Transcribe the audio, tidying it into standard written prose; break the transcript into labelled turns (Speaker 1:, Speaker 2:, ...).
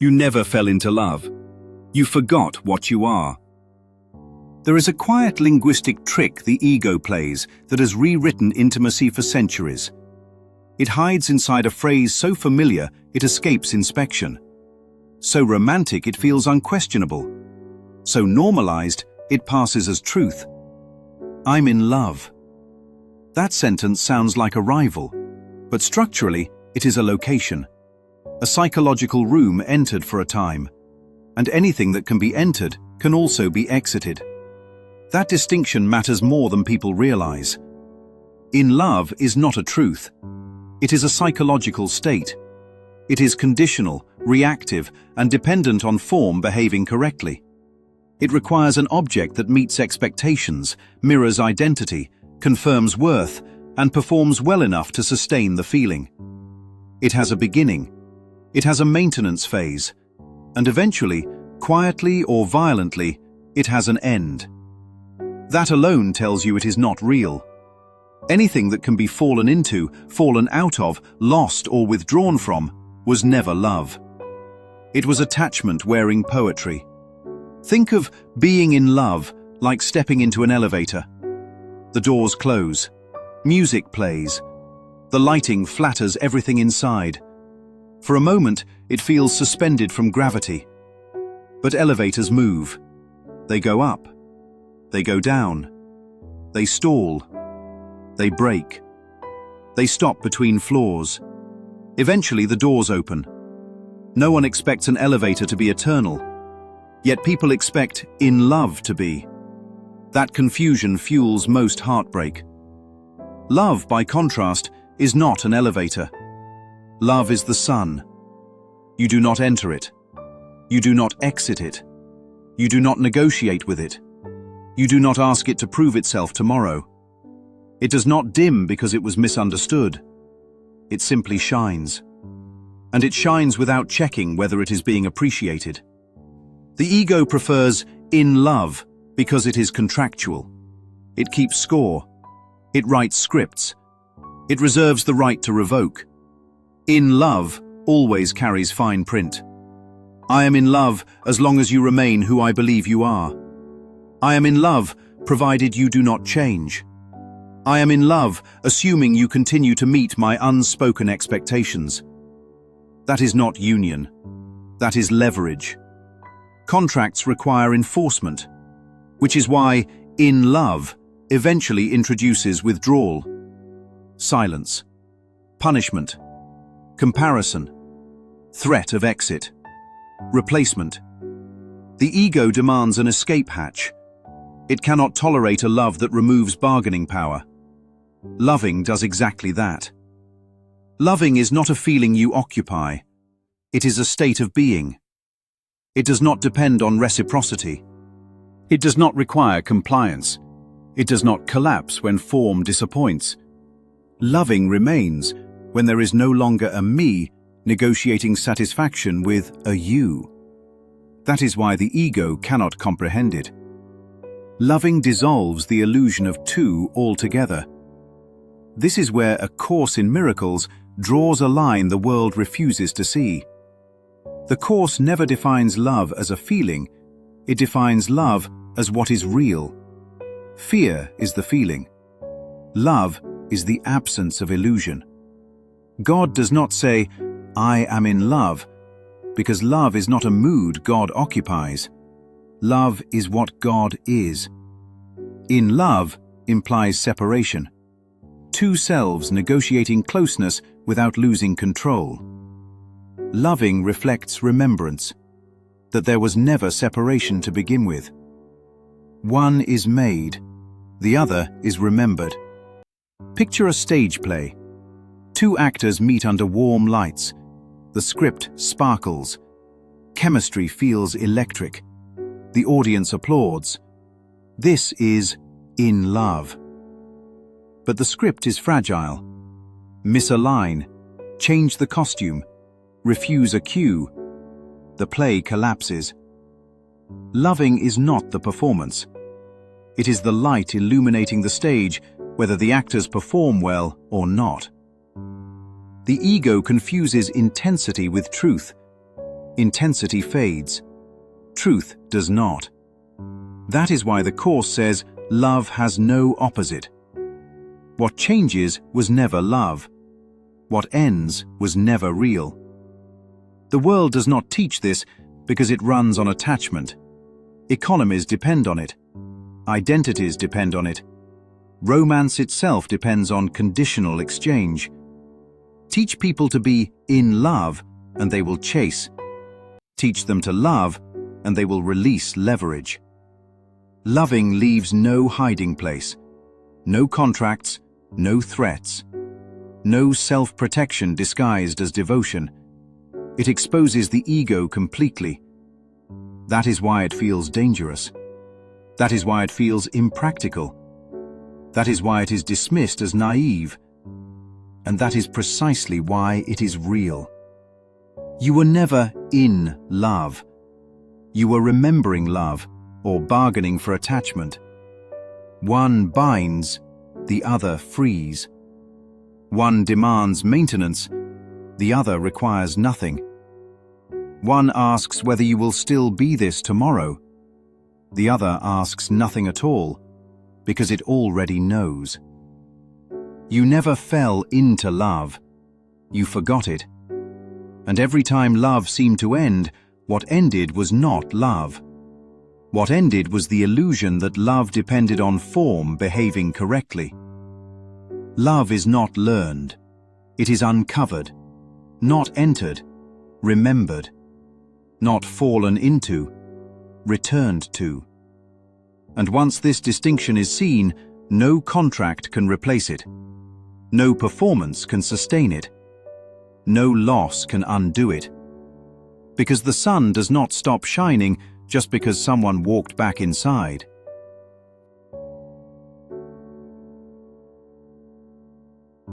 Speaker 1: You never fell into love. You forgot what you are. There is a quiet linguistic trick the ego plays that has rewritten intimacy for centuries. It hides inside a phrase so familiar it escapes inspection. So romantic it feels unquestionable. So normalized it passes as truth. I'm in love. That sentence sounds like a rival, but structurally it is a location. A psychological room entered for a time, and anything that can be entered can also be exited. That distinction matters more than people realize. In love is not a truth. It is a psychological state. It is conditional, reactive, and dependent on form behaving correctly. It requires an object that meets expectations, mirrors identity, confirms worth, and performs well enough to sustain the feeling. It has a beginning. It has a maintenance phase, and eventually, quietly or violently, it has an end. That alone tells you it is not real. Anything that can be fallen into, fallen out of, lost or withdrawn from, was never love. It was attachment wearing poetry. Think of being in love like stepping into an elevator. The doors close, music plays, the lighting flatters everything inside. For a moment, it feels suspended from gravity. But elevators move. They go up. They go down. They stall. They break. They stop between floors. Eventually, the doors open. No one expects an elevator to be eternal. Yet people expect in love to be. That confusion fuels most heartbreak. Love, by contrast, is not an elevator. Love is the sun. You do not enter it. You do not exit it. You do not negotiate with it. You do not ask it to prove itself tomorrow. It does not dim because it was misunderstood. It simply shines. And it shines without checking whether it is being appreciated. The ego prefers in love because it is contractual. It keeps score. It writes scripts. It reserves the right to revoke. In love always carries fine print. I am in love as long as you remain who I believe you are. I am in love provided you do not change. I am in love assuming you continue to meet my unspoken expectations. That is not union. That is leverage. Contracts require enforcement, which is why in love eventually introduces withdrawal, silence, punishment, comparison, threat of exit, replacement. The ego demands an escape hatch. It cannot tolerate a love that removes bargaining power. Loving does exactly that. Loving is not a feeling you occupy. It is a state of being. It does not depend on reciprocity. It does not require compliance. It does not collapse when form disappoints. Loving remains when there is no longer a me negotiating satisfaction with a you. That is why the ego cannot comprehend it. Loving dissolves the illusion of two altogether. This is where A Course in Miracles draws a line the world refuses to see. The Course never defines love as a feeling, it defines love as what is real. Fear is the feeling. Love is the absence of illusion. God does not say, I am in love, because love is not a mood God occupies. Love is what God is. In love implies separation. Two selves negotiating closeness without losing control. Loving reflects remembrance, that there was never separation to begin with. One is made, the other is remembered. Picture a stage play. Two actors meet under warm lights. The script sparkles. Chemistry feels electric. The audience applauds. This is in love. But the script is fragile. Miss a line, change the costume, refuse a cue. The play collapses. Loving is not the performance. It is the light illuminating the stage, whether the actors perform well or not. The ego confuses intensity with truth. Intensity fades. Truth does not. That is why the Course says love has no opposite. What changes was never love. What ends was never real. The world does not teach this because it runs on attachment. Economies depend on it. Identities depend on it. Romance itself depends on conditional exchange. Teach people to be in love, and they will chase. Teach them to love, and they will release leverage. Loving leaves no hiding place, no contracts, no threats, no self-protection disguised as devotion. It exposes the ego completely. That is why it feels dangerous. That is why it feels impractical. That is why it is dismissed as naive. And that is precisely why it is real. You were never in love. You were remembering love or bargaining for attachment. One binds, the other frees. One demands maintenance, the other requires nothing. One asks whether you will still be this tomorrow. The other asks nothing at all, because it already knows. You never fell into love. You forgot it. And every time love seemed to end, what ended was not love. What ended was the illusion that love depended on form behaving correctly. Love is not learned. It is uncovered, not entered, remembered, not fallen into, returned to. And once this distinction is seen, no contract can replace it. No performance can sustain it. No loss can undo it. Because the sun does not stop shining just because someone walked back inside.